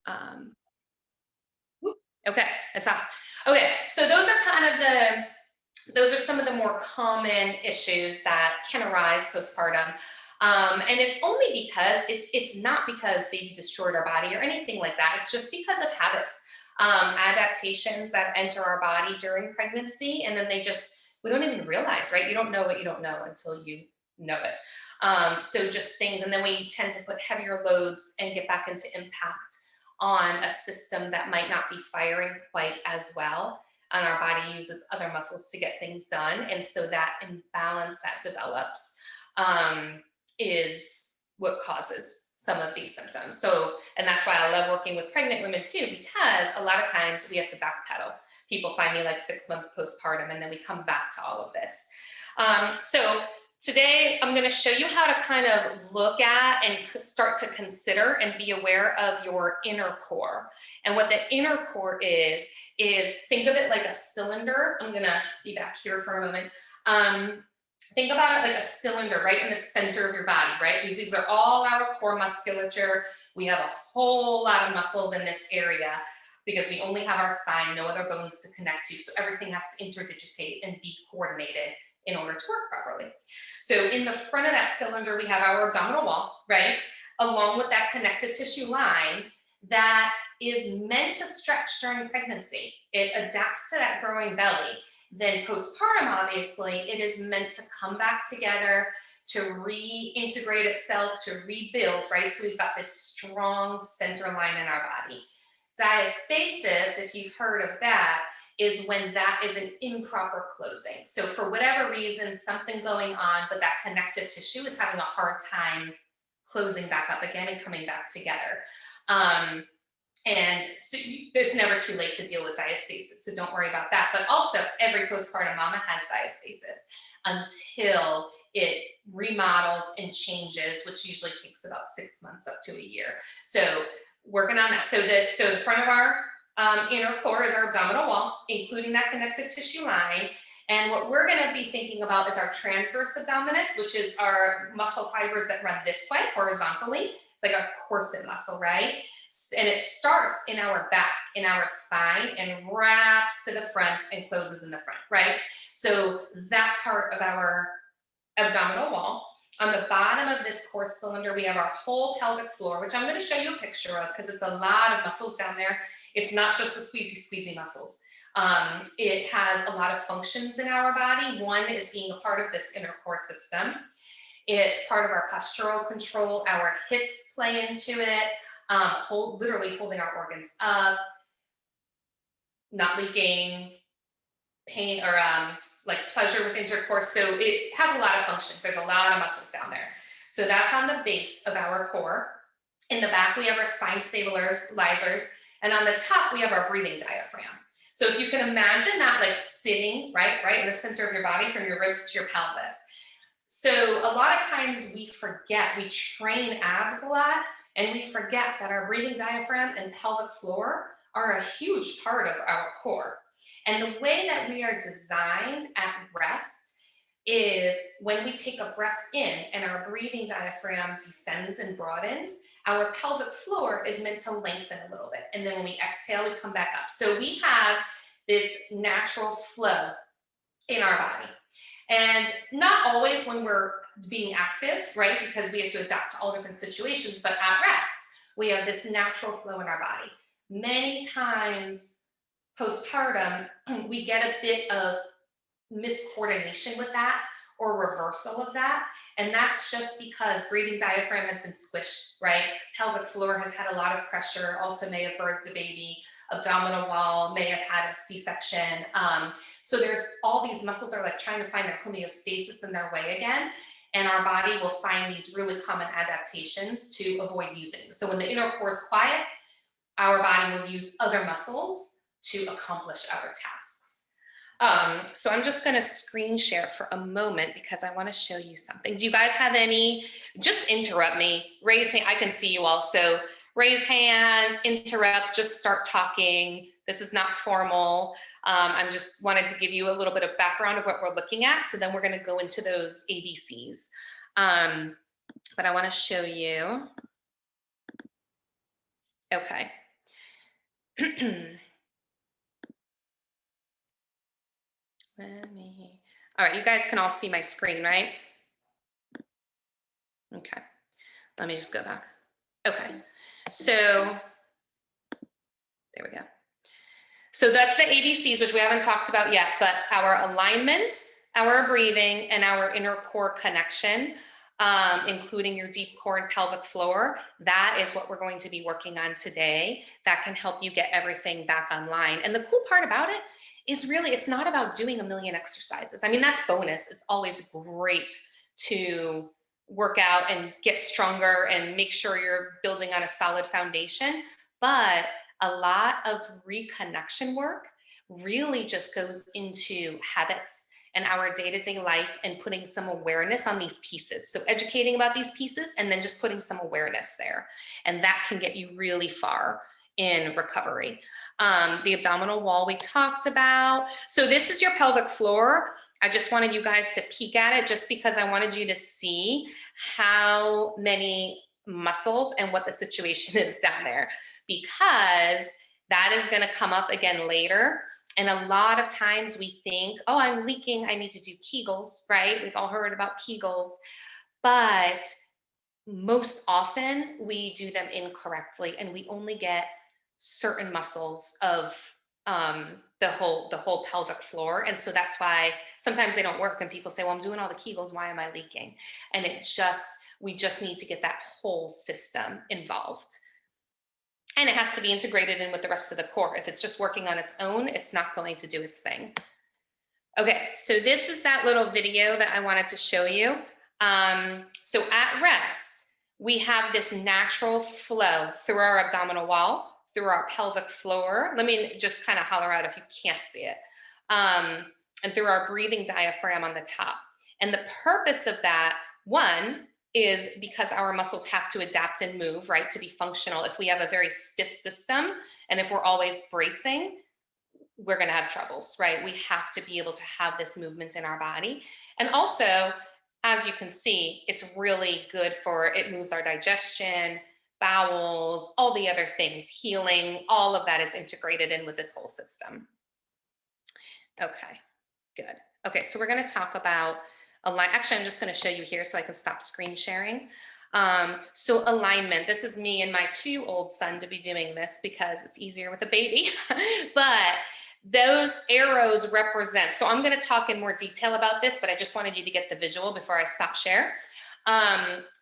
Um, whoop, okay, it's on. Okay, so those are kind of those are some of the more common issues that can arise postpartum. And it's only because it's not because baby destroyed our body or anything like that. It's just because of habits, adaptations that enter our body during pregnancy, and then we don't even realize, right? You don't know what you don't know until you know it. So just things, and then we tend to put heavier loads and get back into impact on a system that might not be firing quite as well, and our body uses other muscles to get things done. And so that imbalance that develops is what causes some of these symptoms. So, and that's why I love working with pregnant women too, because a lot of times we have to backpedal. People find me like 6 months postpartum, and then we come back to all of this. So today, I'm going to show you how to kind of look at and start to consider and be aware of your inner core. And what the inner core is think of it like a cylinder. I'm going to be back here for a moment. Think about it like a cylinder right in the center of your body, right? Because these are all our core musculature. We have a whole lot of muscles in this area because we only have our spine, no other bones to connect to. So everything has to interdigitate and be coordinated in order to work properly. So in the front of that cylinder, we have our abdominal wall, right? Along with that connective tissue line that is meant to stretch during pregnancy. It adapts to that growing belly. Then postpartum, obviously, it is meant to come back together, to reintegrate itself, to rebuild, right? So we've got this strong center line in our body. Diastasis, if you've heard of that, is when that is an improper closing. So for whatever reason, something going on, but that connective tissue is having a hard time closing back up again and coming back together. And so it's never too late to deal with diastasis, so don't worry about that. But also, every postpartum mama has diastasis until it remodels and changes, which usually takes about 6 months up to a year. So working on that. So the front of our inner core is our abdominal wall, including that connective tissue line. And what we're going to be thinking about is our transverse abdominis, which is our muscle fibers that run this way horizontally. It's like a corset muscle, right? And it starts in our back, in our spine, and wraps to the front and closes in the front, right? So that part of our abdominal wall. On the bottom of this core cylinder, we have our whole pelvic floor, which I'm going to show you a picture of because it's a lot of muscles down there. It's not just the squeezy muscles. It has a lot of functions in our body. One is being a part of this inner core system. It's part of our postural control. Our hips play into it, literally holding our organs up, not leaking, pain or like pleasure with intercourse. So it has a lot of functions. There's a lot of muscles down there. So that's on the base of our core. In the back, we have our spine stabilizers. And on the top, we have our breathing diaphragm. So if you can imagine that like sitting right in the center of your body from your ribs to your pelvis. So a lot of times we train abs a lot, and we forget that our breathing diaphragm and pelvic floor are a huge part of our core. And the way that we are designed at rest is when we take a breath in and our breathing diaphragm descends and broadens, our pelvic floor is meant to lengthen a little bit. And then when we exhale, we come back up. So we have this natural flow in our body. And not always when we're being active, right? Because we have to adapt to all different situations, but at rest, we have this natural flow in our body. Many times postpartum, we get a bit of miscoordination with that or reversal of that. And that's just because breathing diaphragm has been squished, right? Pelvic floor has had a lot of pressure, also may have birthed a baby. Abdominal wall may have had a C-section. So there's all these muscles are like trying to find their homeostasis in their way again. And our body will find these really common adaptations to avoid using. So when the inner core is quiet, our body will use other muscles to accomplish our tasks. So I'm just going to screen share for a moment because I want to show you something. Do you guys have any? Just interrupt me. Raise hand. I can see you all. So raise hands, interrupt, just start talking. This is not formal. I'm just wanted to give you a little bit of background of what we're looking at. So then we're going to go into those ABCs. But I want to show you. Okay. All right, you guys can all see my screen, right? Okay, let me just go back. Okay, so there we go. So that's the ABCs, which we haven't talked about yet, but our alignment, our breathing, and our inner core connection, including your deep core and pelvic floor, that is what we're going to be working on today. That can help you get everything back online. And the cool part about it is really, it's not about doing a million exercises. I mean, that's bonus. It's always great to work out and get stronger and make sure you're building on a solid foundation. But a lot of reconnection work really just goes into habits and our day-to-day life and putting some awareness on these pieces. So educating about these pieces and then just putting some awareness there. And that can get you really far in recovery. The abdominal wall we talked about. So this is your pelvic floor. I just wanted you guys to peek at it just because I wanted you to see how many muscles and what the situation is down there, because that is going to come up again later. And a lot of times we think, oh, I'm leaking, I need to do Kegels, right? We've all heard about Kegels, but most often we do them incorrectly and we only get certain muscles of the whole pelvic floor. And so that's why sometimes they don't work and people say, well, I'm doing all the Kegels, why am I leaking? And we just need to get that whole system involved. And it has to be integrated in with the rest of the core. If it's just working on its own, it's not going to do its thing. Okay, so this is that little video that I wanted to show you. So at rest, we have this natural flow through our abdominal wall, through our pelvic floor. Let me just kind of holler out if you can't see it. And through our breathing diaphragm on the top. And the purpose of that, one, is because our muscles have to adapt and move, right, to be functional. If we have a very stiff system and if we're always bracing, we're going to have troubles, right? We have to be able to have this movement in our body. And also, as you can see, it's really good for, it moves our digestion, bowels, all the other things, healing, all of that is integrated in with this whole system. Okay, good. Okay, so we're going to talk about actually, I'm just going to show you here so I can stop screen sharing. So alignment, this is me and my too old son to be doing this because it's easier with a baby, but those arrows represent, so I'm going to talk in more detail about this, but I just wanted you to get the visual before I stop share.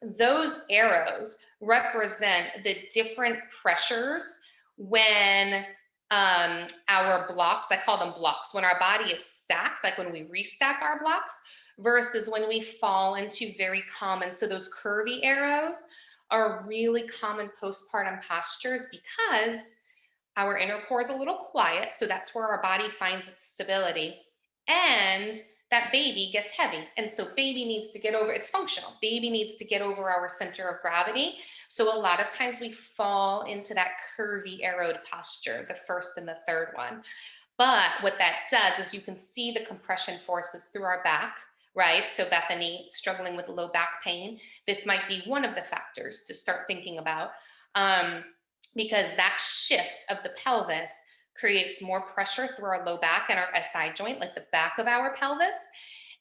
Those arrows represent the different pressures when our blocks, I call them blocks, when our body is stacked, like when we restack our blocks, versus when we fall into very common, so those curvy arrows are really common postpartum postures because our inner core is a little quiet, so that's where our body finds its stability, and that baby gets heavy, and so baby needs to get over, it's functional, baby needs to get over our center of gravity, so a lot of times we fall into that curvy arrowed posture, the first and the third one. But what that does is you can see the compression forces through our back, right? So Bethany, struggling with low back pain, this might be one of the factors to start thinking about, because that shift of the pelvis creates more pressure through our low back and our SI joint, like the back of our pelvis,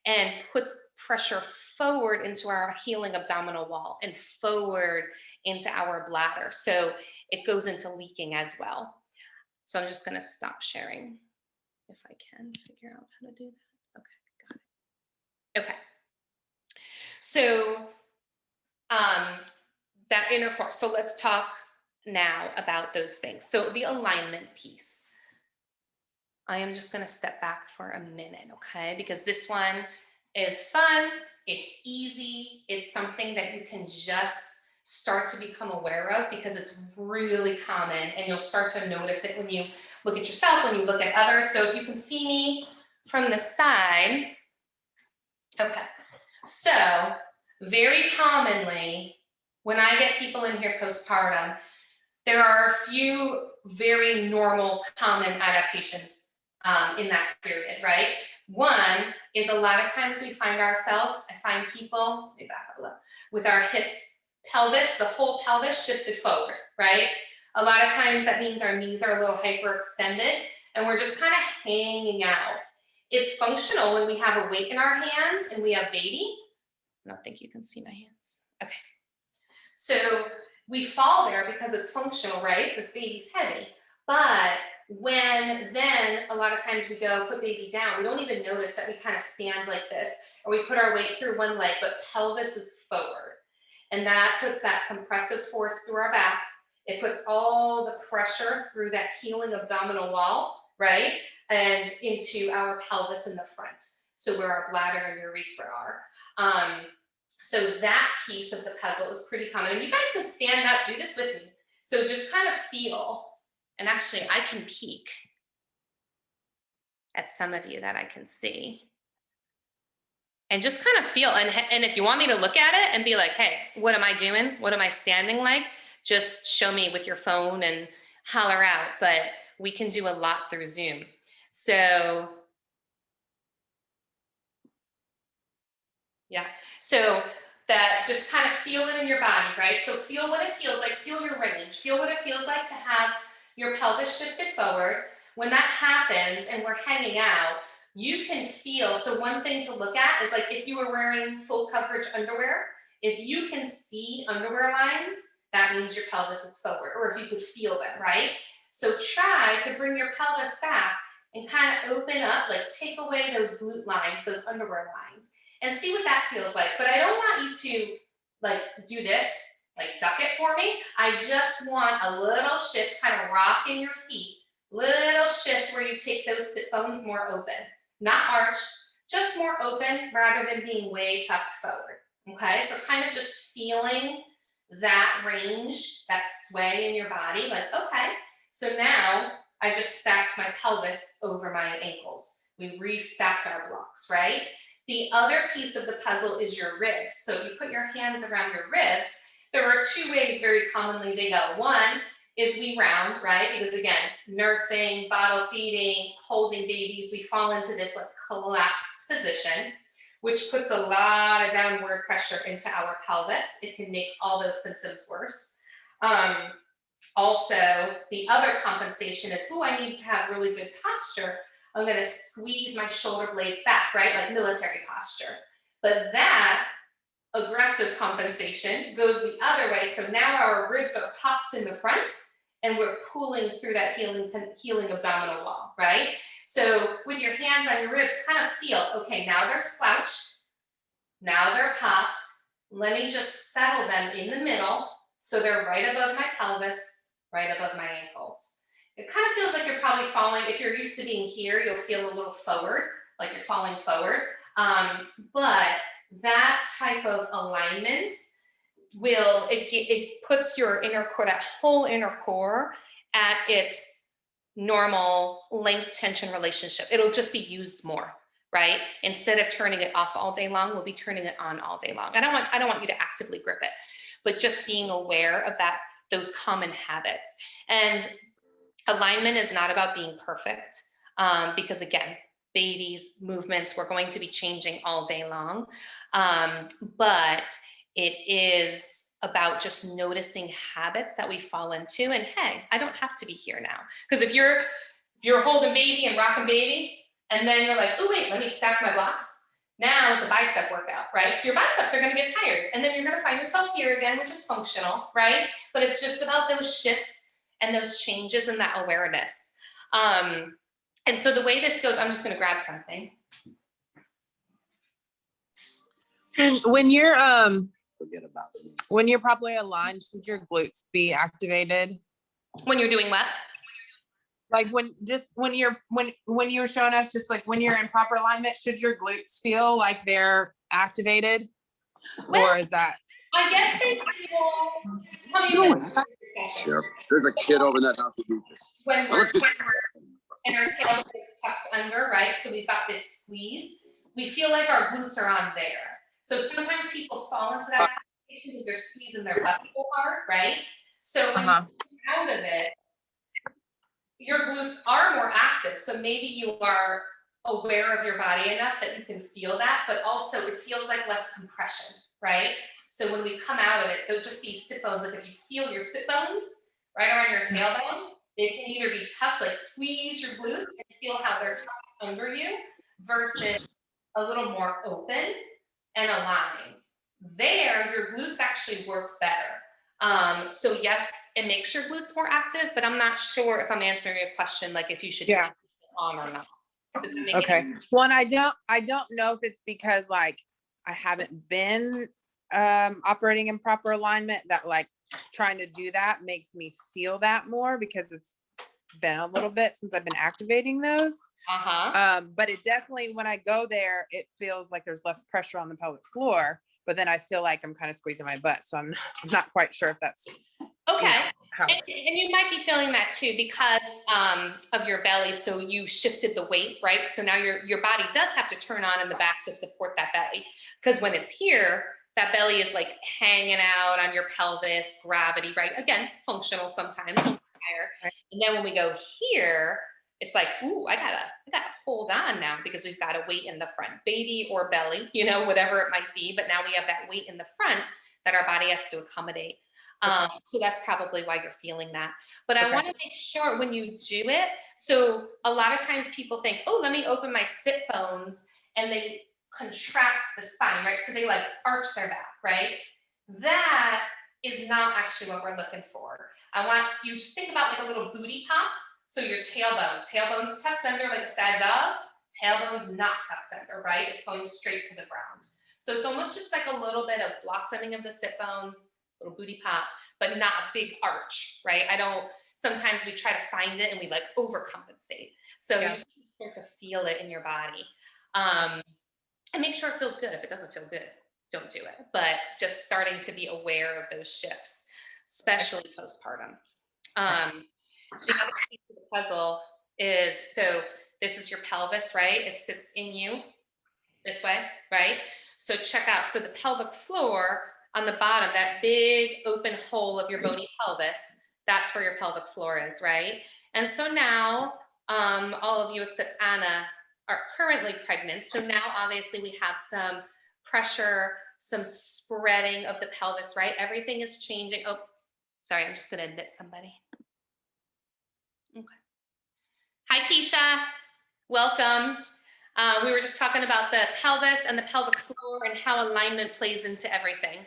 and puts pressure forward into our healing abdominal wall and forward into our bladder. So it goes into leaking as well. So I'm just going to stop sharing if I can figure out how to do that. Okay, got it. Okay. So that inner core. So let's talk now about those things. So the alignment piece. I am just going to step back for a minute, okay? Because this one is fun. It's easy. It's something that you can just start to become aware of because it's really common, and you'll start to notice it when you look at yourself, when you look at others. So if you can see me from the side, okay. So very commonly, when I get people in here postpartum, there are a few very normal, common adaptations in that period, right? One is a lot of times we find ourselves, I find people, let me back up a little, with our hips, pelvis, the whole pelvis shifted forward, right? A lot of times that means our knees are a little hyperextended and we're just kind of hanging out. It's functional when we have a weight in our hands and we have baby. I don't think you can see my hands. Okay. So we fall there because it's functional, right? This baby's heavy. But when then a lot of times we go put baby down, we don't even notice that we kind of stand like this, or we put our weight through one leg, but pelvis is forward. And that puts that compressive force through our back. It puts all the pressure through that healing abdominal wall, right? And into our pelvis in the front. So where our bladder and urethra are. So that piece of the puzzle is pretty common. And you guys can stand up, do this with me. So just kind of feel, and actually I can peek at some of you that I can see. And just kind of feel, and if you want me to look at it and be like, hey, what am I doing? What am I standing like? Just show me with your phone and holler out, but we can do a lot through Zoom. So, yeah, so that just kind of feel it in your body, right? So feel what it feels like, feel your range, feel what it feels like to have your pelvis shifted forward. When that happens and we're hanging out, you can feel, so one thing to look at is like if you were wearing full coverage underwear, if you can see underwear lines, that means your pelvis is forward, or if you could feel them, right? So try to bring your pelvis back and kind of open up, like take away those glute lines, those underwear lines, and see what that feels like. But I don't want you to like do this, like duck it for me. I just want a little shift, kind of rocking your feet, little shift where you take those sit bones more open, not arched, just more open rather than being way tucked forward. Okay, so kind of just feeling that range, that sway in your body, like, okay, so now I just stacked my pelvis over my ankles. We restacked our blocks, right? The other piece of the puzzle is your ribs. So if you put your hands around your ribs, there are two ways very commonly they go. One is we round, right? Because again, nursing, bottle feeding, holding babies, we fall into this like collapsed position, which puts a lot of downward pressure into our pelvis. It can make all those symptoms worse. Also, the other compensation is, oh, I need to have really good posture. I'm gonna squeeze my shoulder blades back, right? Like military posture. But that aggressive compensation goes the other way. So now our ribs are popped in the front and we're pulling through that healing abdominal wall, right? So with your hands on your ribs, kind of feel, okay, now they're slouched, now they're popped. Let me just settle them in the middle so they're right above my pelvis, right above my ankles. It kind of feels like you're probably falling, if you're used to being here, you'll feel a little forward, like you're falling forward. But that type of alignment will, it puts your inner core, that whole inner core at its normal length tension relationship. It'll just be used more, right? Instead of turning it off all day long, we'll be turning it on all day long. I don't want you to actively grip it, but just being aware of that, those common habits. And alignment is not about being perfect, because again, babies, movements, we're going to be changing all day long. But it is about just noticing habits that we fall into. And hey, I don't have to be here now. Because if you're holding baby and rocking baby, and then you're like, oh wait, let me stack my blocks. Now it's a bicep workout, right? So your biceps are gonna get tired. And then you're gonna find yourself here again, which is functional, right? But it's just about those shifts and those changes and that awareness. And so the way this goes, I'm just gonna grab something. And when you're properly aligned, should your glutes be activated? When you're doing what? Like when you're showing us, just like when you're in proper alignment, should your glutes feel like they're activated? Well, or is that? I guess they feel. Sure. There's a kid over in that house who this. When we're and our tail is tucked under, right? So we've got this squeeze. We feel like our glutes are on there. So sometimes people fall into that position because they're squeezing their butt so hard, right? So when you come out of it, your glutes are more active. So maybe you are aware of your body enough that you can feel that, but also it feels like less compression, right? So when we come out of it, there'll just be sit bones. Like if you feel your sit bones, right around your tailbone. They can either be tucked, like squeeze your glutes and feel how they're tucked under you, versus a little more open and aligned. There, your glutes actually work better. So yes, it makes your glutes more active, but I'm not sure if I'm answering your question, like if you should Yeah. focus on or not. Does that make Okay. any sense? Well, and I don't know if it's because like I haven't been operating in proper alignment, that like trying to do that makes me feel that more, because it's been a little bit since I've been activating those. But it definitely, when I go there, it feels like there's less pressure on the pelvic floor, but then I feel like I'm kind of squeezing my butt. So I'm not quite sure if that's Okay. how. And you might be feeling that too because of your belly. So you shifted the weight, right? So now your body does have to turn on in the back to support that belly. Because when it's here, that belly is like hanging out on your pelvis, gravity, right? Again, functional sometimes, higher. Right. And then when we go here, it's like, ooh, I gotta hold on now because we've got a weight in the front, baby or belly, whatever it might be. But now we have that weight in the front that our body has to accommodate. So that's probably why you're feeling that. But I want to make sure when you do it, so a lot of times people think, oh, let me open my sit bones, and they contract the spine, right? So they like arch their back, right? That is not actually what we're looking for. I want you to think about like a little booty pop. So your tailbone's tucked under like a sad dog, tailbone's not tucked under, right? It's going straight to the ground. So it's almost just like a little bit of blossoming of the sit bones, little booty pop, but not a big arch, right? Sometimes we try to find it and we like overcompensate. So you just start to feel it in your body. And make sure it feels good. If it doesn't feel good, don't do it. But just starting to be aware of those shifts, especially postpartum. The other piece of the puzzle is, so this is your pelvis, right? It sits in you this way, right? So check out, so the pelvic floor on the bottom, that big open hole of your bony pelvis, that's where your pelvic floor is, right? And so now, all of you except Anna are currently pregnant. So now obviously we have some pressure, some spreading of the pelvis, right? Everything is changing. Oh, sorry, I'm just gonna admit somebody. Okay. Hi, Keisha, welcome. We were just talking about the pelvis and the pelvic floor and how alignment plays into everything.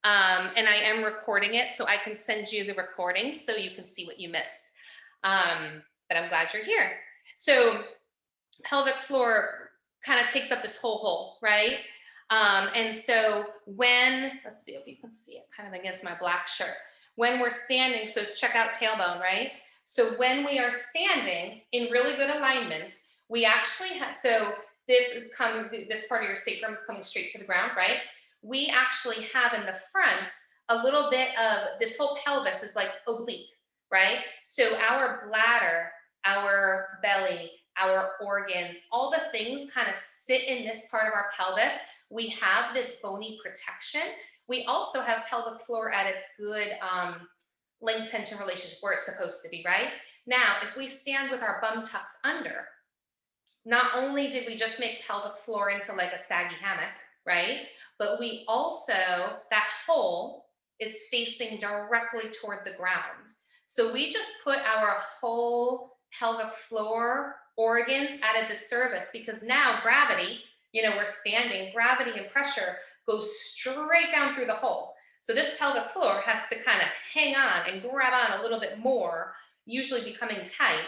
And I am recording it, so I can send you the recording so you can see what you missed. But I'm glad you're here. So pelvic floor kind of takes up this whole hole, right? And so let's see if you can see it kind of against my black shirt. When we're standing, so check out tailbone, right? So when we are standing in really good alignment, we actually have, so this part of your sacrum is coming straight to the ground, right? We actually have in the front a little bit of, this whole pelvis is like oblique, right? So our bladder, our belly, our organs, all the things kind of sit in this part of our pelvis. We have this bony protection. We also have pelvic floor at its good length tension relationship where it's supposed to be, right? Now, if we stand with our bum tucked under, not only did we just make pelvic floor into like a saggy hammock, right? But we also, that hole is facing directly toward the ground. So we just put our whole pelvic floor organs at a disservice because now gravity, we're standing, gravity and pressure goes straight down through the hole. So this pelvic floor has to kind of hang on and grab on a little bit more, usually becoming tight,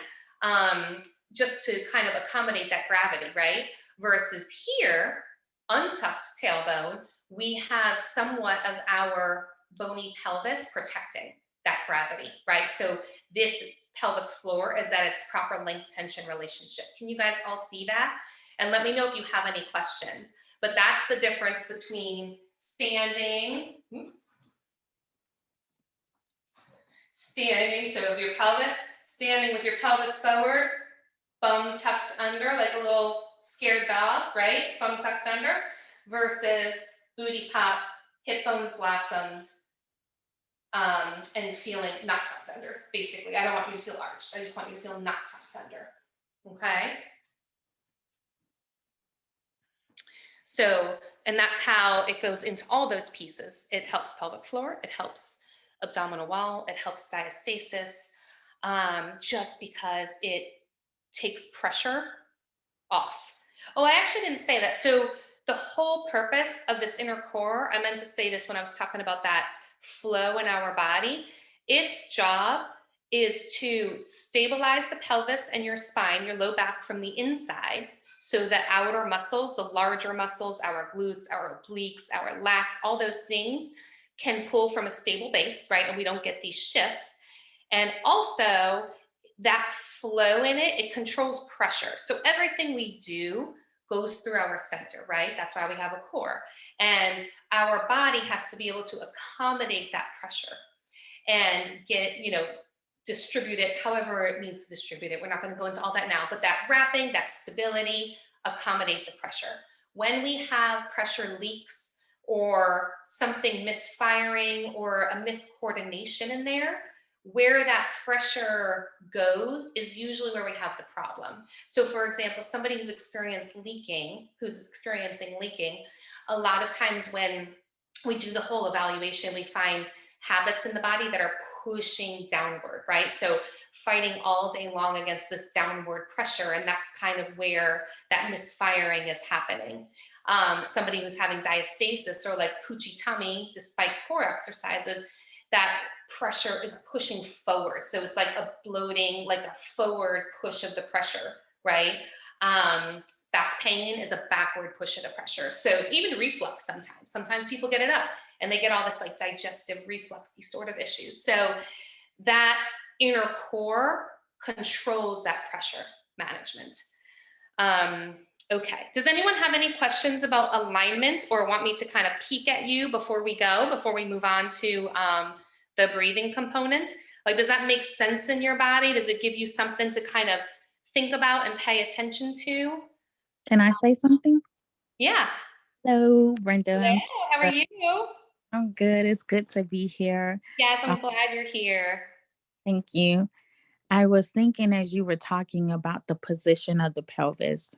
just to kind of accommodate that gravity, right? Versus here, untucked tailbone, we have somewhat of our bony pelvis protecting that gravity, right? So this pelvic floor is at its proper length tension relationship. Can you guys all see that? And let me know if you have any questions. But that's the difference between standing, so if your pelvis, standing with your pelvis forward, bum tucked under like a little scared dog, right? Bum tucked under, versus booty pop, hip bones blossomed, and feeling not tucked under, basically. I don't want you to feel arched. I just want you to feel not tucked under, okay? So, and that's how it goes into all those pieces. It helps pelvic floor, it helps abdominal wall. It helps diastasis, just because it takes pressure off. Oh, I actually didn't say that. So the whole purpose of this inner core, I meant to say this when I was talking about that flow in our body. Its job is to stabilize the pelvis and your spine, your low back from the inside, so that outer muscles, the larger muscles, our glutes, our obliques, our lats, all those things can pull from a stable base, right? And we don't get these shifts. And also, that flow in it, it controls pressure. So everything we do goes through our center, right? That's why we have a core. And our body has to be able to accommodate that pressure and get, distribute it however it needs to distribute it. We're not going to go into all that now, but that wrapping, that stability, accommodate the pressure. When we have pressure leaks or something misfiring or a miscoordination in there, where that pressure goes is usually where we have the problem. So for example, somebody who's experiencing leaking, a lot of times when we do the whole evaluation, we find habits in the body that are pushing downward, right? So fighting all day long against this downward pressure. And that's kind of where that misfiring is happening. Somebody who's having diastasis or like poochie tummy, despite core exercises, that pressure is pushing forward. So it's like a bloating, like a forward push of the pressure, right? Back pain is a backward push of the pressure. So it's even reflux sometimes. Sometimes people get it up and they get all this like digestive refluxy sort of issues. So that inner core controls that pressure management. Okay. Does anyone have any questions about alignment or want me to kind of peek at you before we move on to the breathing component? Like, does that make sense in your body? Does it give you something to kind of think about and pay attention to? Can I say something? Yeah. Hello, Brenda. Hello, how are you? I'm good. It's good to be here. Yes, Uh, I'm glad you're here. Thank you. I was thinking as you were talking about the position of the pelvis,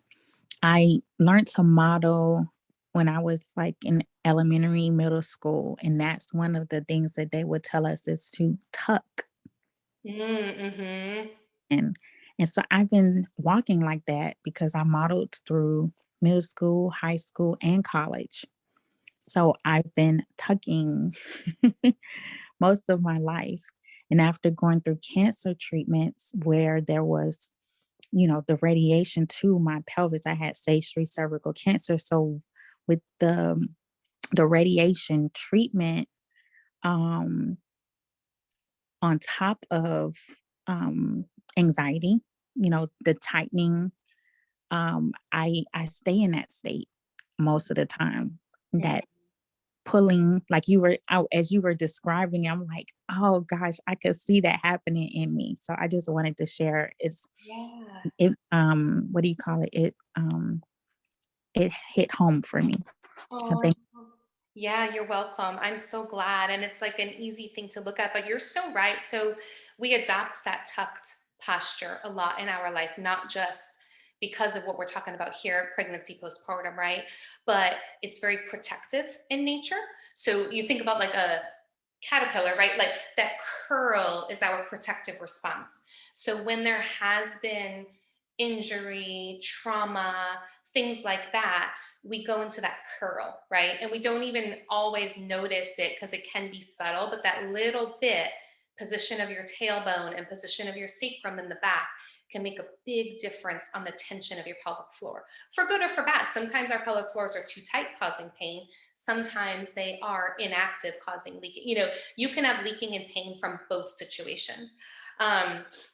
I learned to model when I was like in elementary, middle school, and that's one of the things that they would tell us is to tuck. Mm-hmm. And and so I've been walking like that because I modeled through middle school, high school, and college. So I've been tucking most of my life. And after going through cancer treatments where there was, the radiation to my pelvis, I had stage 3 cervical cancer. So with the radiation treatment, um, on top of anxiety, the tightening, I stay in that state most of the time. That pulling, like as you were describing, I'm like, oh gosh, I could see that happening in me. So I just wanted to share. Yeah. What do you call it? It hit home for me. So Oh, thank yeah, you're welcome. I'm so glad. And it's like an easy thing to look at, but you're so right. So we adopt that tucked posture a lot in our life, not just because of what we're talking about here, pregnancy, postpartum, right? But it's very protective in nature. So you think about like a caterpillar, right? Like that curl is our protective response. So when there has been injury, trauma, things like that, we go into that curl, right? And we don't even always notice it because it can be subtle, but that little bit, position of your tailbone and position of your sacrum in the back, can make a big difference on the tension of your pelvic floor, for good or for bad. Sometimes our pelvic floors are too tight, causing pain. Sometimes they are inactive, causing leaking. You can have leaking and pain from both situations.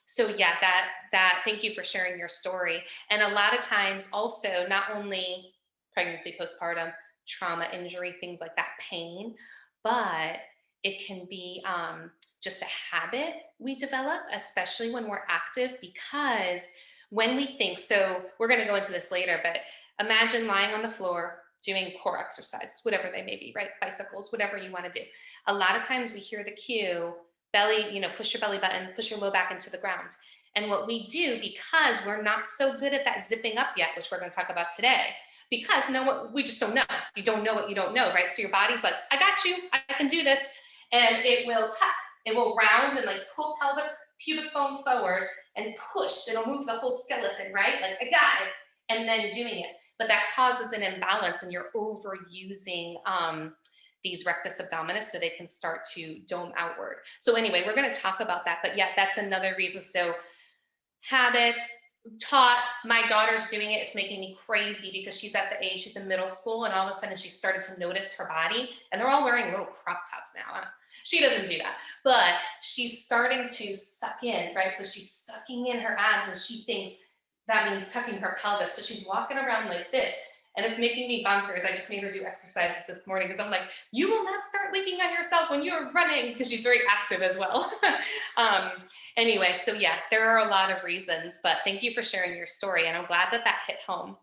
So yeah, that thank you for sharing your story. And a lot of times also, not only pregnancy, postpartum, trauma, injury, things like that, pain, but it can be just a habit we develop, especially when we're active, because when we think, so we're going to go into this later, but imagine lying on the floor doing core exercises, whatever they may be, right? Bicycles, whatever you want to do. A lot of times we hear the cue, belly, push your belly button, push your low back into the ground. And what we do, because we're not so good at that zipping up yet, which we're going to talk about today, because we just don't know. You don't know what you don't know, right? So your body's like, I got you, I can do this. and it will tuck. It will round and like pull pubic bone forward and push. It'll move the whole skeleton, right? Like, I got it, and then doing it. But that causes an imbalance, and you're overusing these rectus abdominis, so they can start to dome outward. So anyway, we're going to talk about that. But yeah, that's another reason. So habits, taught, my daughter's doing it. It's making me crazy because she's at the age, she's in middle school, and all of a sudden she started to notice her body, and they're all wearing little crop tops now. She doesn't do that, but she's starting to suck in, right? So she's sucking in her abs, and she thinks that means tucking her pelvis. So she's walking around like this, and it's making me bonkers. I just made her do exercises this morning because I'm like, you will not start leaking on yourself when you're running, because she's very active as well. Anyway, so yeah, there are a lot of reasons, but thank you for sharing your story. And I'm glad that that hit home.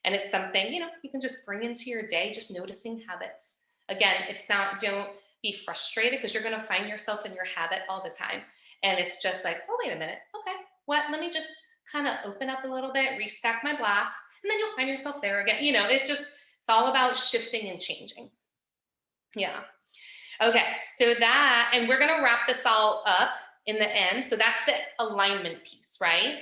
And it's something, you can just bring into your day, just noticing habits. Again, it's not, don't be frustrated, because you're going to find yourself in your habit all the time. And it's just like, oh, wait a minute. Okay, let me just kind of open up a little bit, restack my blocks, and then you'll find yourself there again. It's all about shifting and changing. Yeah. Okay, so that, and we're going to wrap this all up in the end. So that's the alignment piece, right?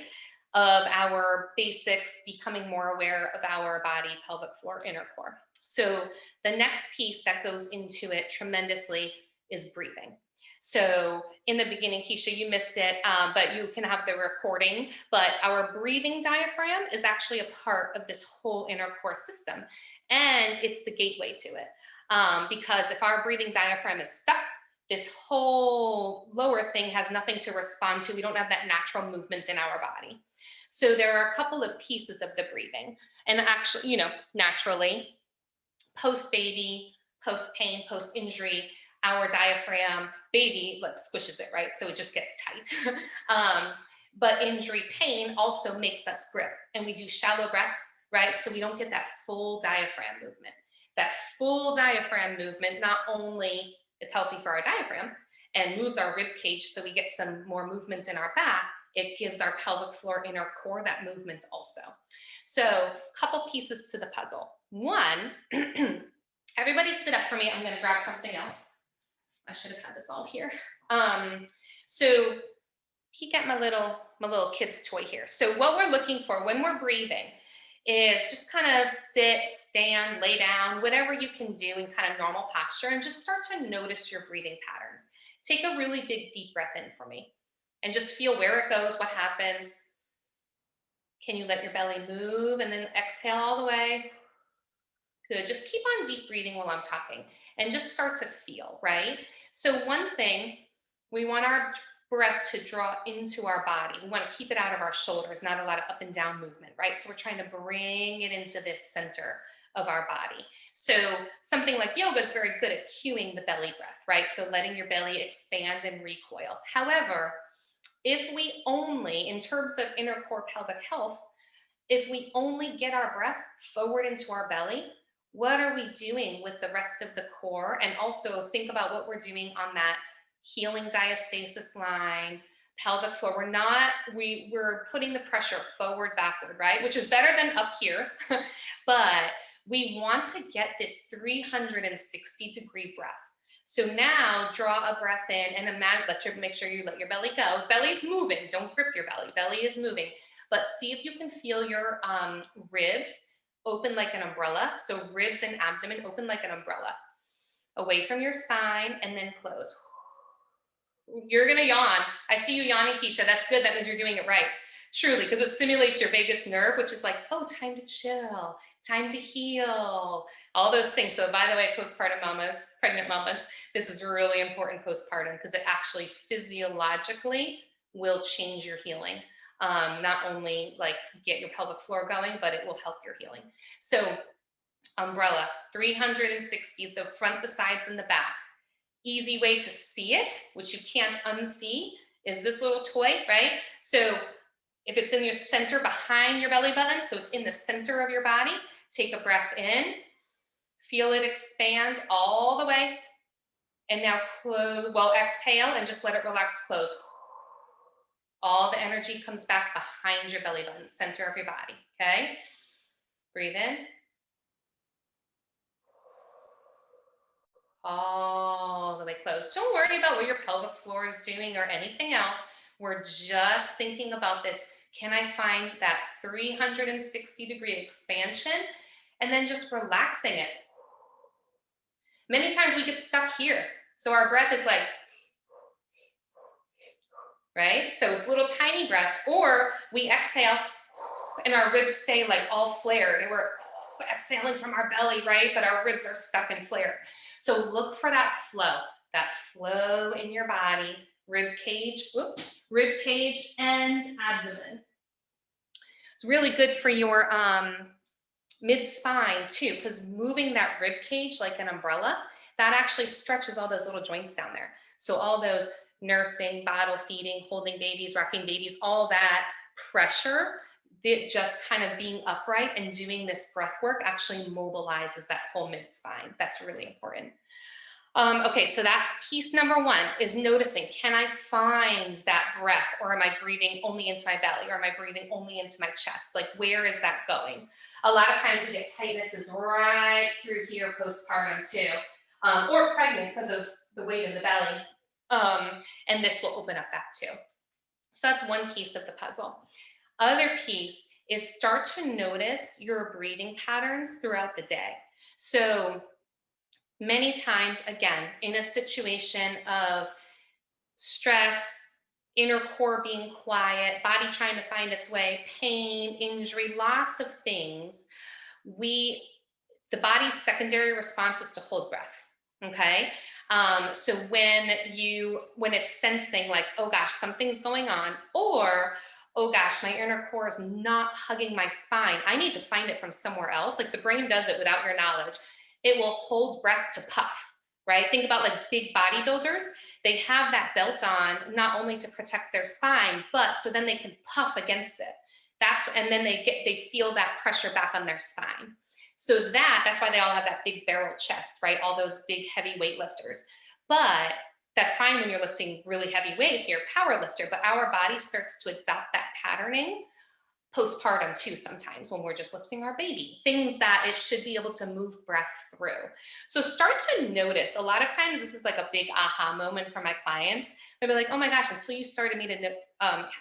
Of our basics, becoming more aware of our body, pelvic floor, inner core. So the next piece that goes into it tremendously is breathing. So in the beginning, Keisha, you missed it, but you can have the recording, but our breathing diaphragm is actually a part of this whole inner core system. And it's the gateway to it. Because if our breathing diaphragm is stuck, this whole lower thing has nothing to respond to. We don't have that natural movement in our body. So there are a couple of pieces of the breathing. And actually, naturally, post-baby, post-pain, post-injury, our diaphragm, baby, squishes it, right? So it just gets tight. But injury pain also makes us grip. And we do shallow breaths, right? So we don't get that full diaphragm movement. That full diaphragm movement not only is healthy for our diaphragm and moves our rib cage so we get some more movement in our back, it gives our pelvic floor, inner core that movement also. So a couple pieces to the puzzle. One, everybody sit up for me. I'm going to grab something else. I should have had this all here. So peek at my little kid's toy here. So what we're looking for when we're breathing is just kind of sit, stand, lay down, whatever you can do in kind of normal posture, and just start to notice your breathing patterns. Take a really big deep breath in for me and just feel where it goes, what happens. Can you let your belly move and then exhale all the way? Good. Just keep on deep breathing while I'm talking and just start to feel, right? So one thing, we want our breath to draw into our body. We want to keep it out of our shoulders, not a lot of up and down movement, right? So we're trying to bring it into this center of our body. So something like yoga is very good at cueing the belly breath, right? So letting your belly expand and recoil. However, if we only, in terms of inner core pelvic health, if we only get our breath forward into our belly, what are we doing with the rest of the core? And also think about what we're doing on that healing diastasis line, pelvic floor. We're putting the pressure forward, backward, right? Which is better than up here, but we want to get this 360-degree breath. So now draw a breath in and imagine, make sure you let your belly go. Belly's moving, don't grip your belly. Belly is moving, but see if you can feel your ribs open like an umbrella. So ribs and abdomen open like an umbrella. Away from your spine and then close. You're gonna yawn. I see you yawning, Keisha. That's good. That means you're doing it right. Truly, because it stimulates your vagus nerve, which is like, oh, time to chill, time to heal, all those things. So by the way, postpartum mamas, pregnant mamas, this is really important postpartum because it actually physiologically will change your healing. Not only like get your pelvic floor going, but it will help your healing. So umbrella, 360, the front, the sides, and the back. Easy way to see it, which you can't unsee, is this little toy, right? So if it's in your center behind your belly button, so it's in the center of your body, take a breath in, feel it expand all the way, and now close, exhale and just let it relax, close. All the energy comes back behind your belly button, center of your body, okay? Breathe in. all the way closed. Don't worry about what your pelvic floor is doing or anything else. We're just thinking about this. Can I find that 360-degree expansion? And then just relaxing it. Many times we get stuck here. So our breath is like, right? So it's little tiny breaths, or we exhale and our ribs stay like all flared and we're exhaling from our belly, right? But our ribs are stuck and flared. So look for that flow in your body, rib cage and abdomen. It's really good for your mid-spine too, because moving that rib cage like an umbrella, that actually stretches all those little joints down there. So all those nursing, bottle feeding, holding babies, rocking babies, all that pressure, just kind of being upright and doing this breath work actually mobilizes that whole mid-spine. That's really important. Okay, so that's piece number one, is noticing, can I find that breath, or am I breathing only into my belly, or am I breathing only into my chest? Like, where is that going? A lot of times we get tightnesses right through here postpartum too, or pregnant because of the weight of the belly. And this will open up that too. So that's one piece of the puzzle. Other piece is start to notice your breathing patterns throughout the day. So many times, again, in a situation of stress, inner core being quiet, body trying to find its way, pain, injury, lots of things, the body's secondary response is to hold breath, okay? So when it's sensing like, oh gosh, something's going on, or oh gosh, my inner core is not hugging my spine, I need to find it from somewhere else. Like the brain does it without your knowledge. It will hold breath to puff, right? Think about like big bodybuilders. They have that belt on not only to protect their spine, but so then they can puff against it. And then they feel that pressure back on their spine. So that's why they all have that big barrel chest, right? All those big heavy weightlifters. But that's fine when you're lifting really heavy weights, you're a power lifter, but our body starts to adopt that patterning postpartum too, sometimes when we're just lifting our baby, things that it should be able to move breath through. So start to notice. A lot of times this is like a big aha moment for my clients. They'll be like, oh my gosh, until you started me to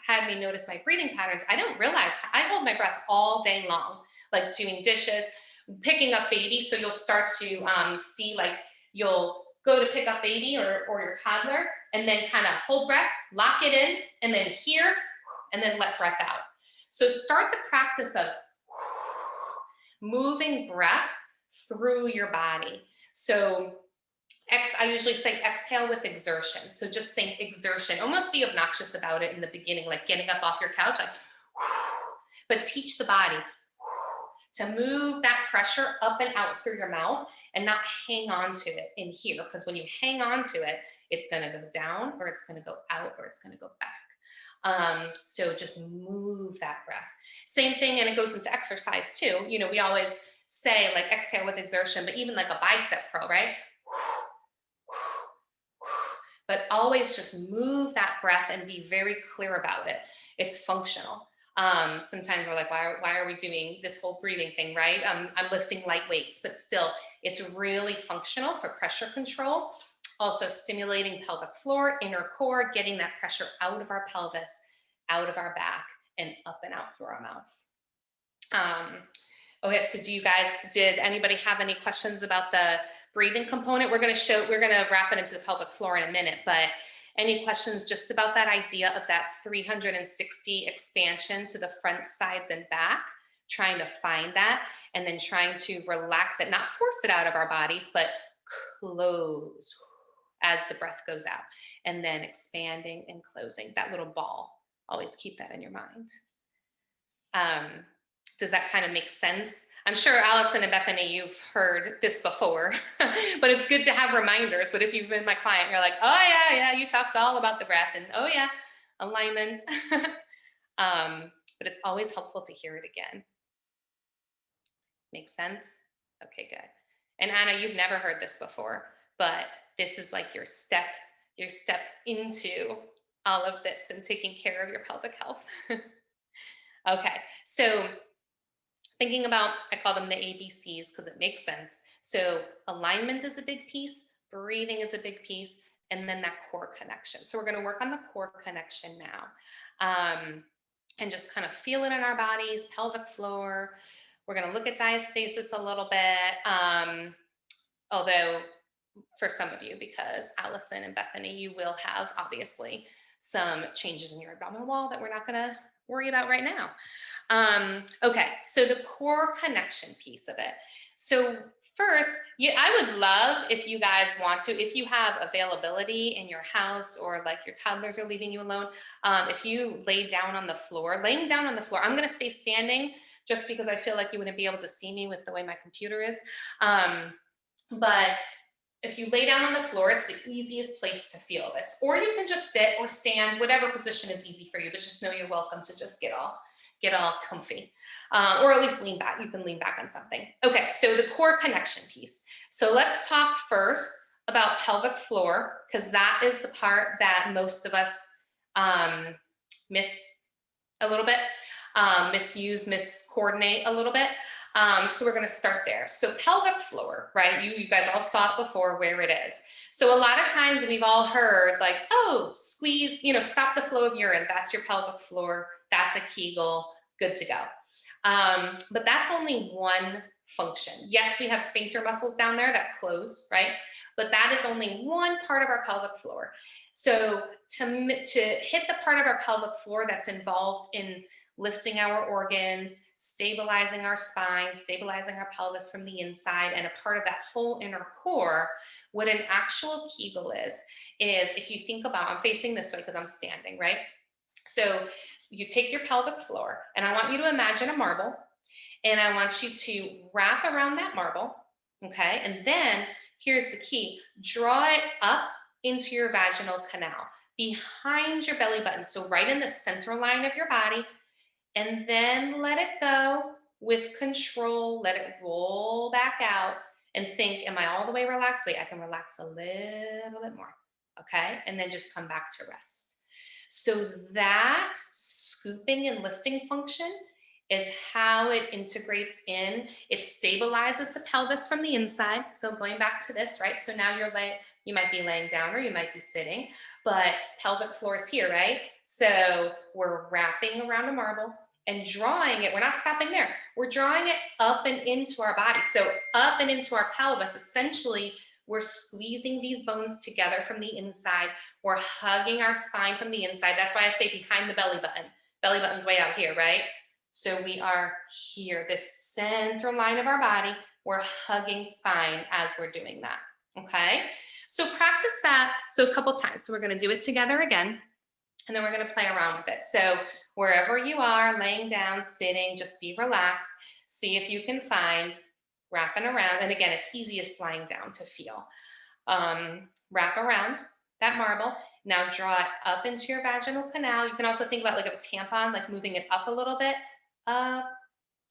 had me notice my breathing patterns, I didn't realize I hold my breath all day long, like doing dishes, picking up baby. So you'll start to see, like, you'll go to pick up baby or your toddler and then kind of hold breath, lock it in, and then here, and then let breath out. So start the practice of moving breath through your body. So I usually say exhale with exertion. So just think exertion, almost be obnoxious about it in the beginning, like getting up off your couch, like, but teach the body to move that pressure up and out through your mouth and not hang on to it in here. Because when you hang on to it, it's going to go down, or it's going to go out, or it's going to go back. So just move that breath. Same thing, and it goes into exercise too. You know, we always say like exhale with exertion, but even like a bicep curl, right? But always just move that breath and be very clear about it. It's functional. Sometimes we're like, why are we doing this whole breathing thing, right? I'm lifting light weights, but still, it's really functional for pressure control. Also stimulating pelvic floor, inner core, getting that pressure out of our pelvis, out of our back, and up and out through our mouth. Okay, so did anybody have any questions about the breathing component? We're gonna wrap it into the pelvic floor in a minute, but any questions just about that idea of that 360 expansion to the front, sides, and back, trying to find that, and then trying to relax it, not force it out of our bodies, but close as the breath goes out, and then expanding and closing, that little ball. Always keep that in your mind. Does that kind of make sense? I'm sure Allison and Bethany, you've heard this before, but it's good to have reminders. But if you've been my client, you're like, oh yeah, you talked all about the breath, and oh yeah, alignment. But it's always helpful to hear it again. Make sense? Okay, good. And Anna, you've never heard this before, but this is like your step into all of this and taking care of your pelvic health. Okay, so thinking about, I call them the ABCs because it makes sense. So alignment is a big piece, breathing is a big piece, and then that core connection. So we're going to work on the core connection now, and just kind of feel it in our bodies, pelvic floor. We're going to look at diastasis a little bit, although for some of you, because Allison and Bethany, you will have obviously some changes in your abdominal wall that we're not going to worry about right now. Okay, so the core connection piece of it. So first, I would love if you guys want to, if you have availability in your house or like your toddlers are leaving you alone, if you lay down on the floor, laying down on the floor, I'm going to stay standing just because I feel like you wouldn't be able to see me with the way my computer is. But if you lay down on the floor, it's the easiest place to feel this. Or you can just sit or stand, whatever position is easy for you, but just know you're welcome to just get all comfy, or at least lean back. You can lean back on something. Okay, so the core connection piece. So let's talk first about pelvic floor, because that is the part that most of us miss a little bit, misuse, miscoordinate a little bit. So we're going to start there. So pelvic floor, right? You guys all saw it before where it is. So a lot of times we've all heard like, oh, squeeze, stop the flow of urine. That's your pelvic floor. That's a Kegel, good to go. But that's only one function. Yes, we have sphincter muscles down there that close, right? But that is only one part of our pelvic floor. So to hit the part of our pelvic floor that's involved in lifting our organs, stabilizing our spine, stabilizing our pelvis from the inside, and a part of that whole inner core, what an actual Kegel is if you think about, I'm facing this way because I'm standing, right? So you take your pelvic floor, and I want you to imagine a marble, and I want you to wrap around that marble, okay? And then here's the key, draw it up into your vaginal canal, behind your belly button, so right in the center line of your body, and then let it go with control, let it roll back out, and think, am I all the way relaxed? Wait, I can relax a little bit more, okay? And then just come back to rest. So that scooping and lifting function is how it integrates in. It stabilizes the pelvis from the inside. So going back to this, right? So now you might be laying down or you might be sitting, but pelvic floor is here, right? So we're wrapping around a marble and drawing it. We're not stopping there. We're drawing it up and into our body. So up and into our pelvis. Essentially, we're squeezing these bones together from the inside. We're hugging our spine from the inside. That's why I say behind the belly button. Belly button's way out here, right? So we are here, this center line of our body. We're hugging spine as we're doing that, okay? So practice that a couple times. So we're gonna do it together again, and then we're gonna play around with it. So wherever you are, laying down, sitting, just be relaxed. See if you can find wrapping around. And again, it's easiest lying down to feel. Wrap around that marble. Now draw it up into your vaginal canal. You can also think about like a tampon, like moving it up a little bit. Up,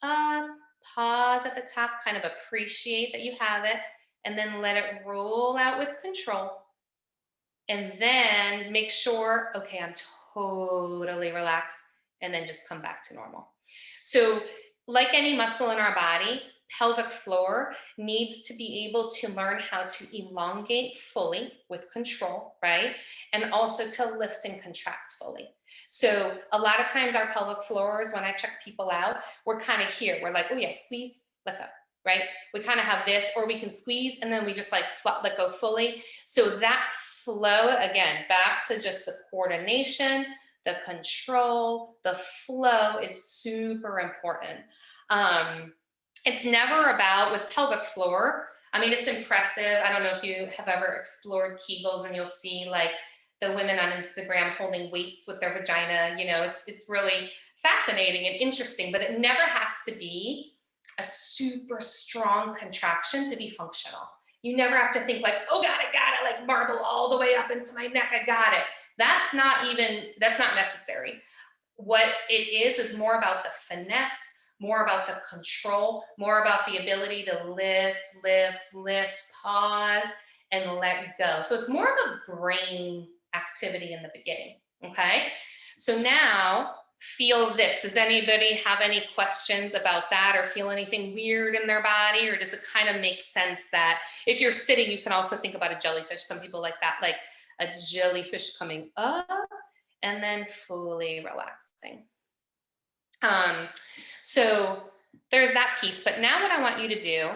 pause at the top, kind of appreciate that you have it, and then let it roll out with control. And then make sure, okay, I'm totally relaxed, and then just come back to normal. So like any muscle in our body, pelvic floor needs to be able to learn how to elongate fully with control, right? And also to lift and contract fully. So a lot of times our pelvic floors, when I check people out, we're kind of here. We're like, oh yeah, squeeze, let go, right? We kind of have this, or we can squeeze and then we just like let go fully. So that flow, again, back to just the coordination, the control, the flow is super important. It's never about, with pelvic floor, I mean, it's impressive. I don't know if you have ever explored Kegels, and you'll see like the women on Instagram holding weights with their vagina. It's really fascinating and interesting, but it never has to be a super strong contraction to be functional. You never have to think like, oh God, I got it, like marble all the way up into my neck, I got it. That's not necessary. What it is more about the finesse, more about the control, more about the ability to lift, pause, and let go. So it's more of a brain activity in the beginning, okay? So now feel this. Does anybody have any questions about that or feel anything weird in their body? Or does it kind of make sense that if you're sitting, you can also think about a jellyfish. Some people like that, like a jellyfish coming up and then fully relaxing. So there's that piece. But now what I want you to do